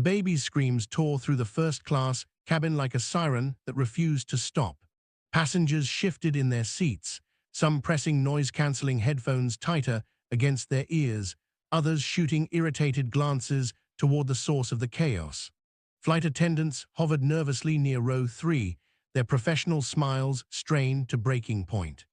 baby's screams tore through the first-class cabin like a siren that refused to stop. Passengers shifted in their seats, some pressing noise-canceling headphones tighter against their ears, others shooting irritated glances toward the source of the chaos. Flight attendants hovered nervously near row 3, their professional smiles strained to breaking point.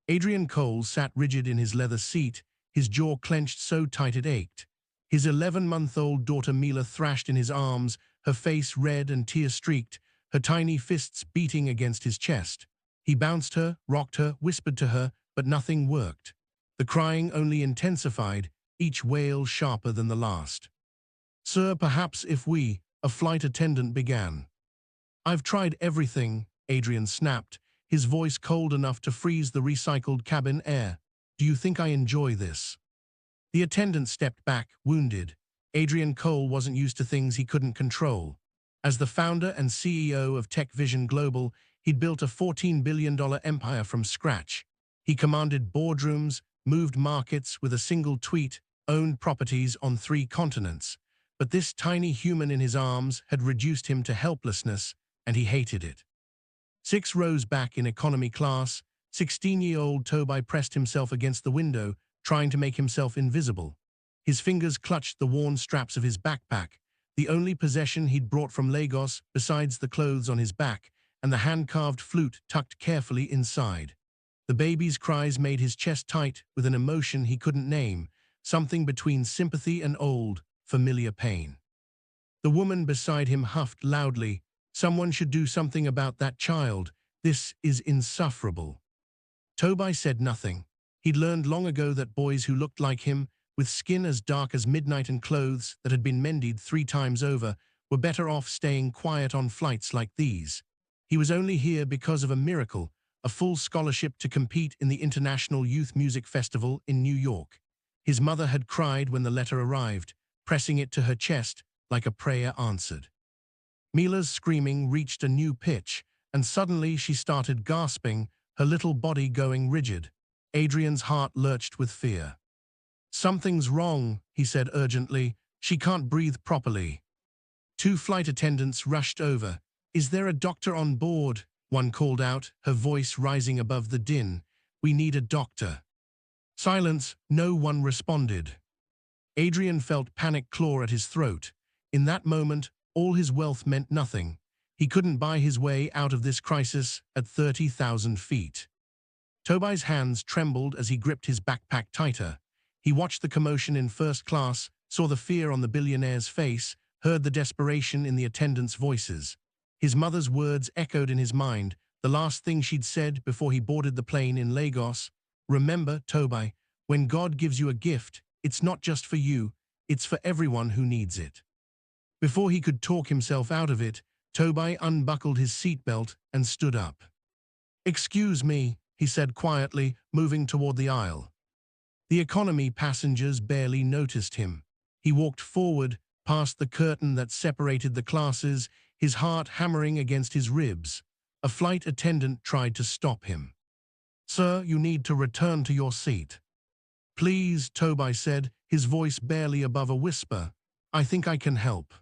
Adrian Cole sat rigid in his leather seat, his jaw clenched so tight it ached. His 11-month-old daughter Mila thrashed in his arms, her face red and tear-streaked, her tiny fists beating against his chest. He bounced her, rocked her, whispered to her, but nothing worked. The crying only intensified, each wail sharper than the last. "Sir, perhaps if we," a flight attendant began. "I've tried everything," Adrian snapped, his voice cold enough to freeze the recycled cabin air. "Do you think I enjoy this?" The attendant stepped back, wounded. Adrian Cole wasn't used to things he couldn't control. As the founder and CEO of Tech Vision Global, he'd built a $14 billion empire from scratch. He commanded boardrooms, moved markets with a single tweet, owned properties on 3 continents. But this tiny human in his arms had reduced him to helplessness, and he hated it. 6 rows back in economy class, 16-year-old Tobi pressed himself against the window, trying to make himself invisible. His fingers clutched the worn straps of his backpack, the only possession he'd brought from Lagos besides the clothes on his back and the hand-carved flute tucked carefully inside. The baby's cries made his chest tight with an emotion he couldn't name, something between sympathy and old, familiar pain. The woman beside him huffed loudly, "Someone should do something about that child. This is insufferable." Tobi said nothing. He'd learned long ago that boys who looked like him, with skin as dark as midnight and clothes that had been mended 3 times over, were better off staying quiet on flights like these. He was only here because of a miracle, a full scholarship to compete in the International Youth Music Festival in New York. His mother had cried when the letter arrived, pressing it to her chest like a prayer answered. Mila's screaming reached a new pitch, and suddenly she started gasping, her little body going rigid. Adrian's heart lurched with fear. "Something's wrong," he said urgently. "She can't breathe properly." 2 flight attendants rushed over. "Is there a doctor on board?" one called out, her voice rising above the din. "We need a doctor." Silence, no one responded. Adrian felt panic claw at his throat. In that moment, all his wealth meant nothing. He couldn't buy his way out of this crisis at 30,000 feet. Tobi's hands trembled as he gripped his backpack tighter. He watched the commotion in first class, saw the fear on the billionaire's face, heard the desperation in the attendants' voices. His mother's words echoed in his mind, the last thing she'd said before he boarded the plane in Lagos. "Remember, Tobi, when God gives you a gift, it's not just for you, it's for everyone who needs it." Before he could talk himself out of it, Tobi unbuckled his seatbelt and stood up. "Excuse me," he said quietly, moving toward the aisle. The economy passengers barely noticed him. He walked forward, past the curtain that separated the classes, his heart hammering against his ribs. A flight attendant tried to stop him. "Sir, you need to return to your seat." "Please," Tobi said, his voice barely above a whisper. "I think I can help."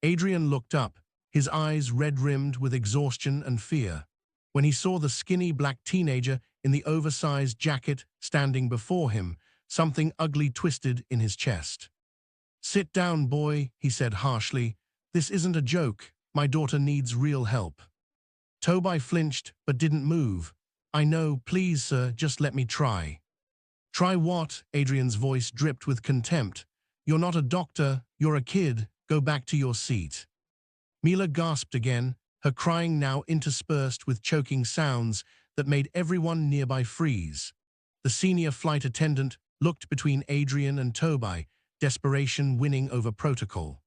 Adrian looked up, his eyes red-rimmed with exhaustion and fear. When he saw the skinny black teenager in the oversized jacket standing before him, something ugly twisted in his chest. "Sit down, boy," he said harshly. "This isn't a joke. My daughter needs real help." Tobi flinched but didn't move. "I know, please, sir, just let me try." "Try what?" Adrian's voice dripped with contempt. "You're not a doctor, you're a kid. Go back to your seat." Mila gasped again, her crying now interspersed with choking sounds that made everyone nearby freeze. The senior flight attendant looked between Adrian and Tobi, desperation winning over protocol.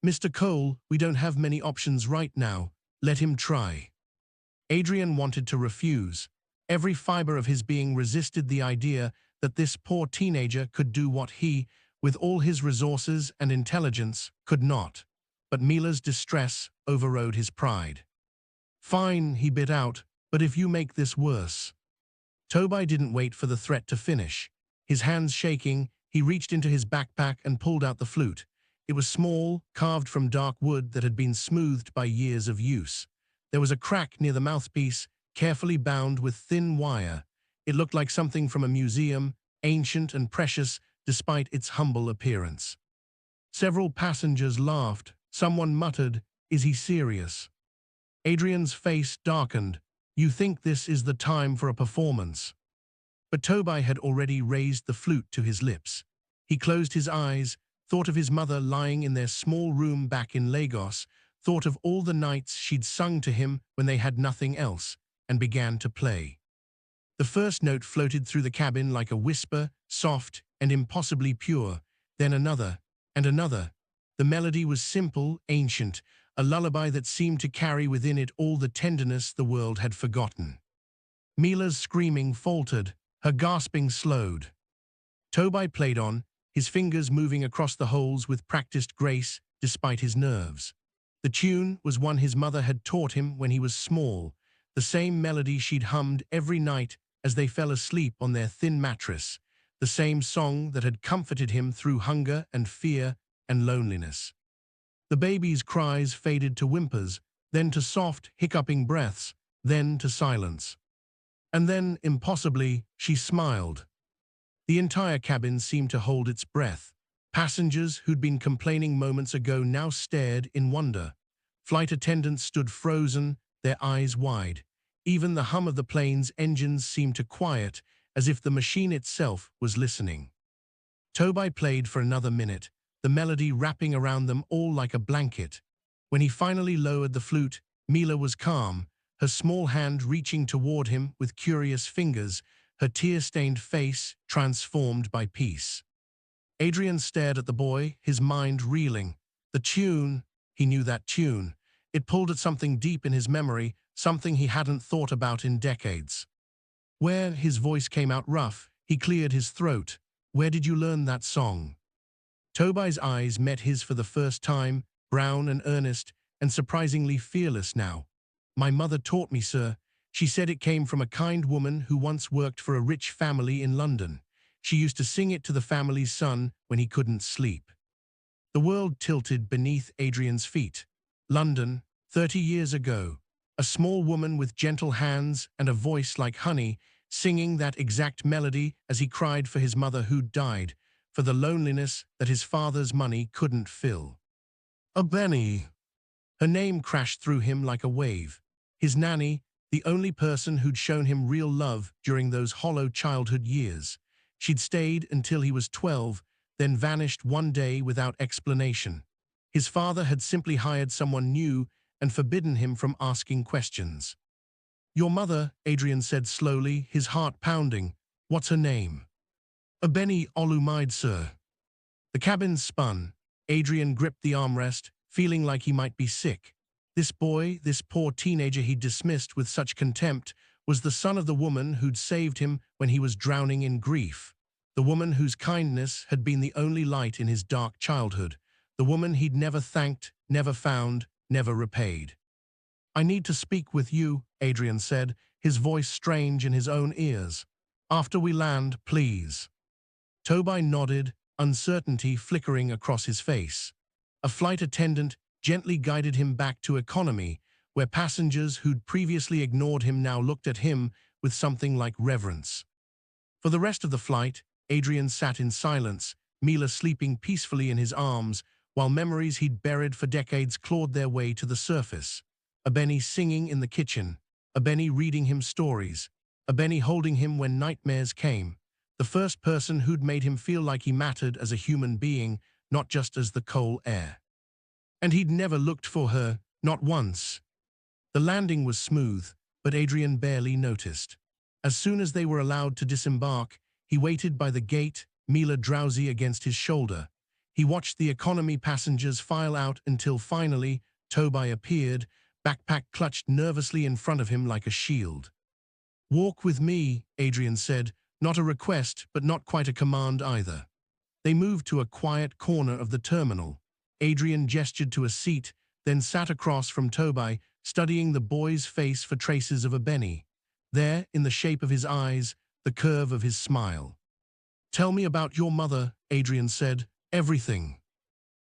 "Mr. Cole, we don't have many options right now. Let him try." Adrian wanted to refuse. Every fiber of his being resisted the idea that this poor teenager could do what he, with all his resources and intelligence, could not. But Mila's distress overrode his pride. "Fine," he bit out, "but if you make this worse." Tobi didn't wait for the threat to finish. His hands shaking, he reached into his backpack and pulled out the flute. It was small, carved from dark wood that had been smoothed by years of use. There was a crack near the mouthpiece, carefully bound with thin wire. It looked like something from a museum, ancient and precious despite its humble appearance. Several passengers laughed. Someone muttered, "Is he serious?" Adrian's face darkened. "You think this is the time for a performance?" But Tobi had already raised the flute to his lips. He closed his eyes, thought of his mother lying in their small room back in Lagos, thought of all the nights she'd sung to him when they had nothing else, and began to play. The first note floated through the cabin like a whisper, soft and impossibly pure, then another and another. The melody was simple, ancient, a lullaby that seemed to carry within it all the tenderness the world had forgotten. Mila's screaming faltered, her gasping slowed. Tobi played on, his fingers moving across the holes with practiced grace despite his nerves. The tune was one his mother had taught him when he was small, the same melody she'd hummed every night as they fell asleep on their thin mattress, the same song that had comforted him through hunger and fear and loneliness. The baby's cries faded to whimpers, then to soft, hiccuping breaths, then to silence. And then, impossibly, she smiled. The entire cabin seemed to hold its breath. Passengers who'd been complaining moments ago now stared in wonder. Flight attendants stood frozen, their eyes wide. Even the hum of the plane's engines seemed to quiet, as if the machine itself was listening. Tobi played for another minute, the melody wrapping around them all like a blanket. When he finally lowered the flute, Mila was calm, her small hand reaching toward him with curious fingers, her tear-stained face transformed by peace. Adrian stared at the boy, his mind reeling. The tune, he knew that tune. It pulled at something deep in his memory, something he hadn't thought about in decades. Where, his voice came out rough, he cleared his throat. Where did you learn that song? Tobi's eyes met his for the first time, brown and earnest, and surprisingly fearless now. My mother taught me, sir. She said it came from a kind woman who once worked for a rich family in London. She used to sing it to the family's son when he couldn't sleep. The world tilted beneath Adrian's feet. London, 30 years ago. A small woman with gentle hands and a voice like honey, singing that exact melody as he cried for his mother who'd died, for the loneliness that his father's money couldn't fill. Abeni. Her name crashed through him like a wave. His nanny, the only person who'd shown him real love during those hollow childhood years. She'd stayed until he was 12, then vanished one day without explanation. His father had simply hired someone new and forbidden him from asking questions. Your mother, Adrian said slowly, his heart pounding. What's her name? Abeni Olumide, sir. The cabin spun. Adrian gripped the armrest, feeling like he might be sick. This boy, this poor teenager he'd dismissed with such contempt, was the son of the woman who'd saved him when he was drowning in grief. The woman whose kindness had been the only light in his dark childhood. The woman he'd never thanked, never found, never repaid. I need to speak with you, Adrian said, his voice strange in his own ears. After we land, please. Tobi nodded, uncertainty flickering across his face. A flight attendant gently guided him back to economy, where passengers who'd previously ignored him now looked at him with something like reverence. For the rest of the flight, Adrian sat in silence, Mila sleeping peacefully in his arms, while memories he'd buried for decades clawed their way to the surface. Abeni singing in the kitchen, Abeni reading him stories, Abeni holding him when nightmares came, the first person who'd made him feel like he mattered as a human being, not just as the coal heir. And he'd never looked for her, not once. The landing was smooth, but Adrian barely noticed. As soon as they were allowed to disembark, he waited by the gate, Mila drowsy against his shoulder. He watched the economy passengers file out until finally, Tobi appeared, backpack clutched nervously in front of him like a shield. Walk with me, Adrian said, not a request, but not quite a command either. They moved to a quiet corner of the terminal. Adrian gestured to a seat, then sat across from Tobi, studying the boy's face for traces of Abeni. There, in the shape of his eyes, the curve of his smile. Tell me about your mother, Adrian said. Everything.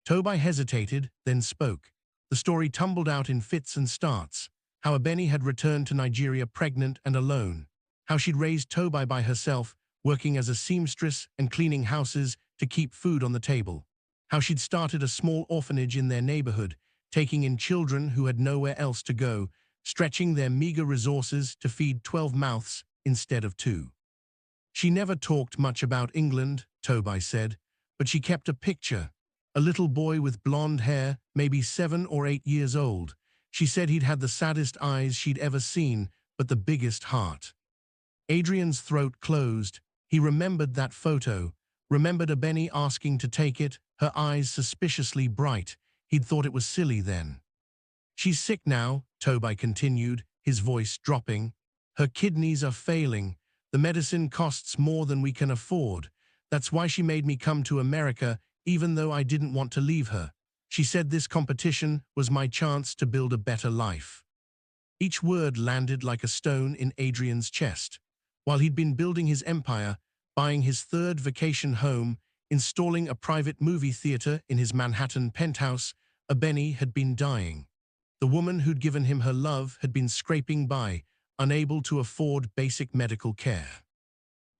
Tobi hesitated, then spoke. The story tumbled out in fits and starts. How Abeni had returned to Nigeria pregnant and alone. How she'd raised Tobi by herself, working as a seamstress and cleaning houses to keep food on the table. How she'd started a small orphanage in their neighborhood, taking in children who had nowhere else to go, stretching their meager resources to feed 12 mouths instead of 2. She never talked much about England, Tobi said, but she kept a picture. A little boy with blonde hair, maybe 7 or 8 years old. She said he'd had the saddest eyes she'd ever seen, but the biggest heart. Adrian's throat closed. He remembered that photo, remembered Abeni asking to take it, her eyes suspiciously bright. He'd thought it was silly then. She's sick now, Tobi continued, his voice dropping. Her kidneys are failing. The medicine costs more than we can afford. That's why she made me come to America, even though I didn't want to leave her. She said this competition was my chance to build a better life. Each word landed like a stone in Adrian's chest. While he'd been building his empire, buying his 3rd vacation home, installing a private movie theater in his Manhattan penthouse, Abeni had been dying. The woman who'd given him her love had been scraping by, unable to afford basic medical care.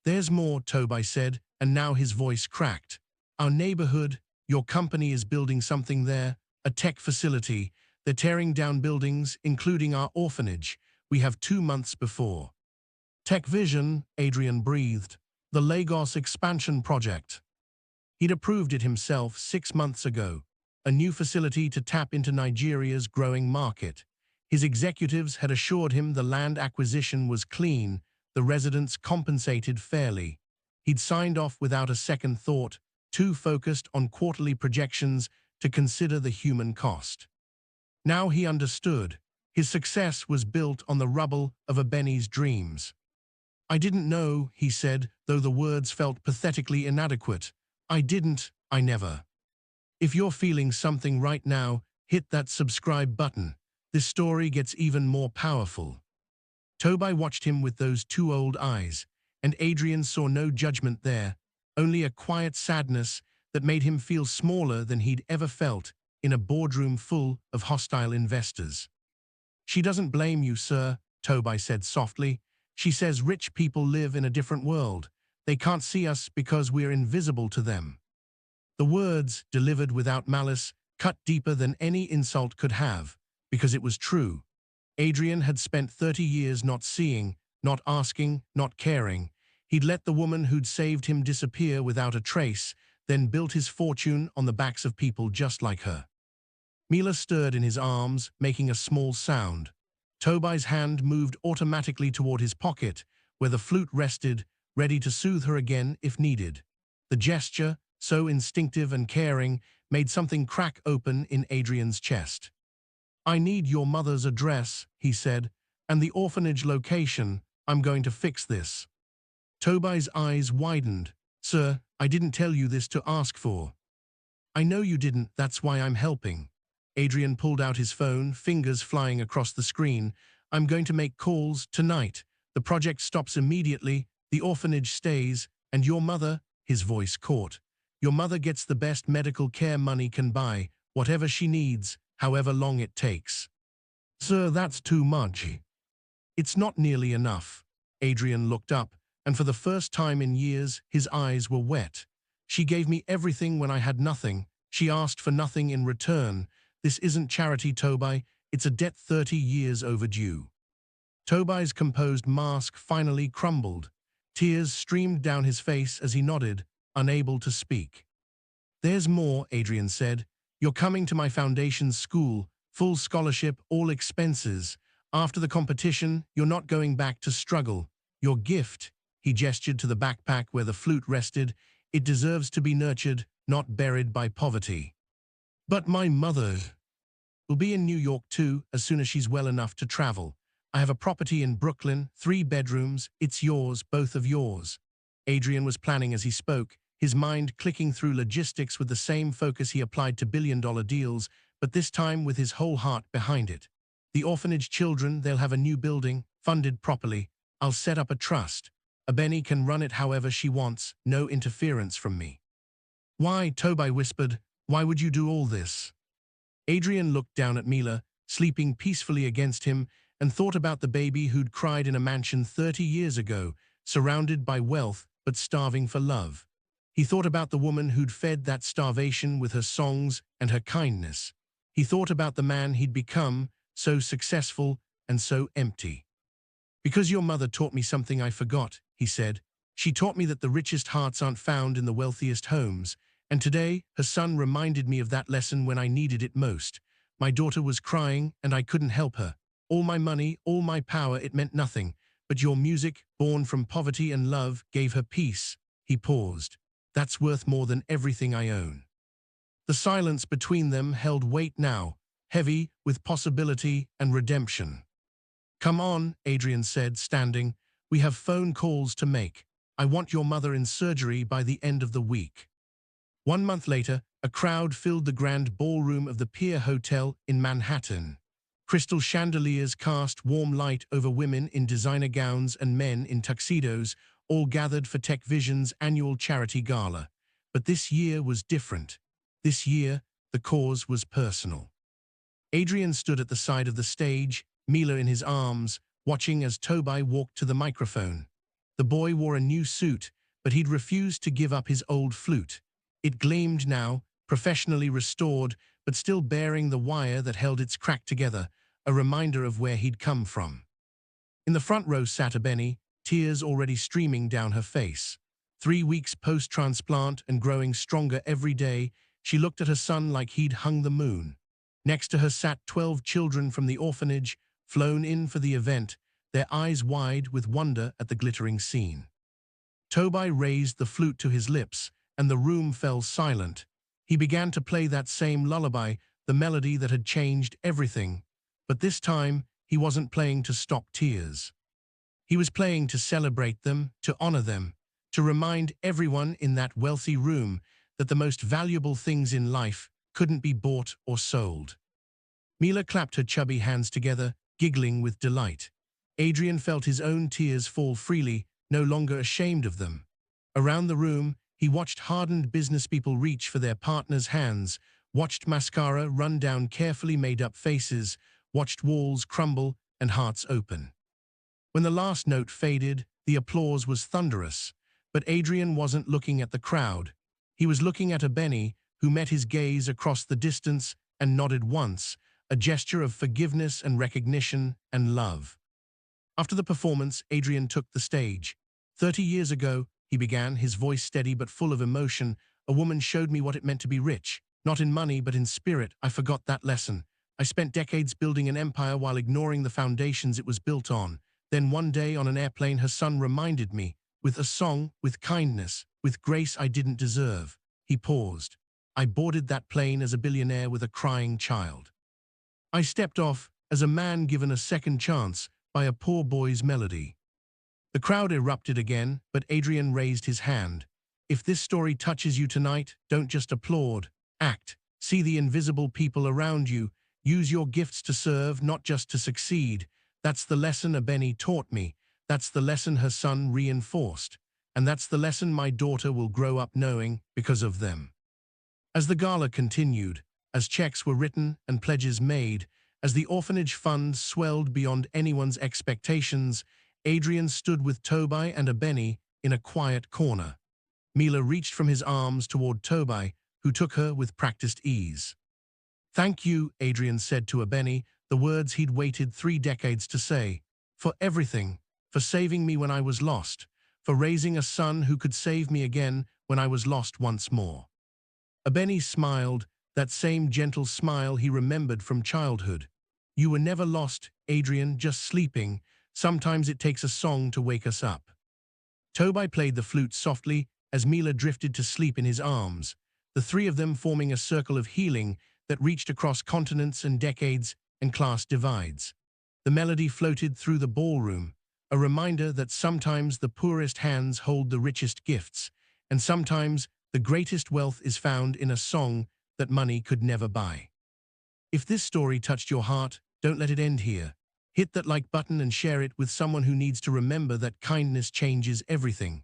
There's more, Tobi said, and now his voice cracked. Our neighborhood, your company is building something there, a tech facility. They're tearing down buildings, including our orphanage. We have 2 months before. Tech Vision, Adrian breathed. The Lagos expansion project. He'd approved it himself 6 months ago. A new facility to tap into Nigeria's growing market. His executives had assured him the land acquisition was clean, the residents compensated fairly. He'd signed off without a second thought, too focused on quarterly projections to consider the human cost. Now he understood. His success was built on the rubble of Abeni's dreams. I didn't know, he said, though the words felt pathetically inadequate. I never. If you're feeling something right now, hit that subscribe button. This story gets even more powerful. Tobi watched him with those 2 old eyes, and Adrian saw no judgment there, only a quiet sadness that made him feel smaller than he'd ever felt in a boardroom full of hostile investors. She doesn't blame you, sir, Tobi said softly. She says rich people live in a different world. They can't see us because we're invisible to them. The words, delivered without malice, cut deeper than any insult could have, because it was true. Adrian had spent 30 years not seeing, not asking, not caring. He'd let the woman who'd saved him disappear without a trace, then built his fortune on the backs of people just like her. Mila stirred in his arms, making a small sound. Tobi's hand moved automatically toward his pocket, where the flute rested, ready to soothe her again if needed. The gesture, so instinctive and caring, made something crack open in Adrian's chest. I need your mother's address, he said, and the orphanage location. I'm going to fix this. Tobi's eyes widened. Sir, I didn't tell you this to ask for. I know you didn't, that's why I'm helping. Adrian pulled out his phone, fingers flying across the screen. I'm going to make calls tonight. The project stops immediately, the orphanage stays, and your mother, his voice caught. Your mother gets the best medical care money can buy, whatever she needs, however long it takes. Sir, that's too much. It's not nearly enough. Adrian looked up, and for the first time in years, his eyes were wet. She gave me everything when I had nothing. She asked for nothing in return. This isn't charity, Tobi. It's a debt 30 years overdue. Tobi's composed mask finally crumbled. Tears streamed down his face as he nodded, unable to speak. There's more, Adrian said. You're coming to my foundation's school, full scholarship, all expenses. After the competition, you're not going back to struggle. Your gift, he gestured to the backpack where the flute rested, it deserves to be nurtured, not buried by poverty. But my mother will be in New York too, as soon as she's well enough to travel. I have a property in Brooklyn, 3 bedrooms, it's yours, both of yours. Adrian was planning as he spoke, his mind clicking through logistics with the same focus he applied to billion-dollar deals, but this time with his whole heart behind it. The orphanage children, they'll have a new building, funded properly. I'll set up a trust. Abeni can run it however she wants, no interference from me. Why, Tobi whispered, Why would you do all this? Adrian looked down at Mila, sleeping peacefully against him, and thought about the baby who'd cried in a mansion 30 years ago, surrounded by wealth but starving for love. He thought about the woman who'd fed that starvation with her songs and her kindness. He thought about the man he'd become, so successful and so empty. Because your mother taught me something I forgot, he said. She taught me that the richest hearts aren't found in the wealthiest homes, and today her son reminded me of that lesson when I needed it most. My daughter was crying, and I couldn't help her. All my money, all my power, it meant nothing. But your music, born from poverty and love, gave her peace. He paused. That's worth more than everything I own. The silence between them held weight now, heavy with possibility and redemption. Come on, Adrian said, standing. We have phone calls to make. I want your mother in surgery by the end of the week. 1 month later, a crowd filled the grand ballroom of the Pier Hotel in Manhattan. Crystal chandeliers cast warm light over women in designer gowns and men in tuxedos, all gathered for Tech Vision's annual charity gala. But this year was different. This year, the cause was personal. Adrian stood at the side of the stage, Mila in his arms, watching as Tobi walked to the microphone. The boy wore a new suit, but he'd refused to give up his old flute. It gleamed now, professionally restored, but still bearing the wire that held its crack together, a reminder of where he'd come from. In the front row sat Abeni, tears already streaming down her face. 3 weeks post-transplant and growing stronger every day, she looked at her son like he'd hung the moon. Next to her sat 12 children from the orphanage, flown in for the event, their eyes wide with wonder at the glittering scene. Tobi raised the flute to his lips, and the room fell silent. He began to play that same lullaby, the melody that had changed everything. But this time, he wasn't playing to stop tears. He was playing to celebrate them, to honor them, to remind everyone in that wealthy room that the most valuable things in life couldn't be bought or sold. Mila clapped her chubby hands together, giggling with delight. Adrian felt his own tears fall freely, no longer ashamed of them. Around the room, he watched hardened businesspeople reach for their partners' hands, watched mascara run down carefully made-up faces, watched walls crumble and hearts open. When the last note faded, the applause was thunderous, but Adrian wasn't looking at the crowd. He was looking at Abeni, who met his gaze across the distance and nodded once, a gesture of forgiveness and recognition and love. After the performance, Adrian took the stage. 30 years ago, he began, his voice steady but full of emotion, a woman showed me what it meant to be rich, not in money but in spirit. I forgot that lesson. I spent decades building an empire while ignoring the foundations it was built on. Then one day on an airplane, her son reminded me, with a song, with kindness, with grace I didn't deserve. He paused. I boarded that plane as a billionaire with a crying child. I stepped off as a man given a second chance by a poor boy's melody. The crowd erupted again, but Adrian raised his hand. If this story touches you tonight, don't just applaud, act. See the invisible people around you. Use your gifts to serve, not just to succeed. That's the lesson Abeni taught me. That's the lesson her son reinforced. And that's the lesson my daughter will grow up knowing because of them. As the gala continued, as checks were written and pledges made, as the orphanage fund swelled beyond anyone's expectations, Adrian stood with Tobi and Abeni in a quiet corner. Mila reached from his arms toward Tobi, who took her with practiced ease. Thank you, Adrian said to Abeni, the words he'd waited 3 decades to say. For everything, for saving me when I was lost, for raising a son who could save me again when I was lost once more. Abeni smiled, that same gentle smile he remembered from childhood. You were never lost, Adrian, just sleeping. Sometimes it takes a song to wake us up. Tobi played the flute softly as Mila drifted to sleep in his arms, the 3 of them forming a circle of healing that reached across continents and decades and class divides. The melody floated through the ballroom, a reminder that sometimes the poorest hands hold the richest gifts, and sometimes the greatest wealth is found in a song that money could never buy. If this story touched your heart, don't let it end here. Hit that like button and share it with someone who needs to remember that kindness changes everything.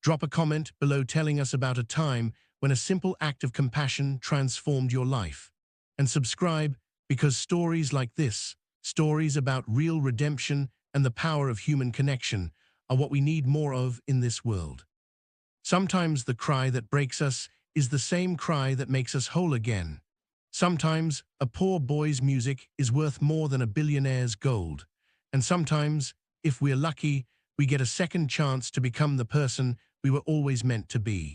Drop a comment below telling us about a time when a simple act of compassion transformed your life. And subscribe because stories like this, stories about real redemption and the power of human connection, are what we need more of in this world. Sometimes the cry that breaks us is the same cry that makes us whole again. Sometimes a poor boy's music is worth more than a billionaire's gold. And sometimes, if we're lucky, we get a second chance to become the person we were always meant to be.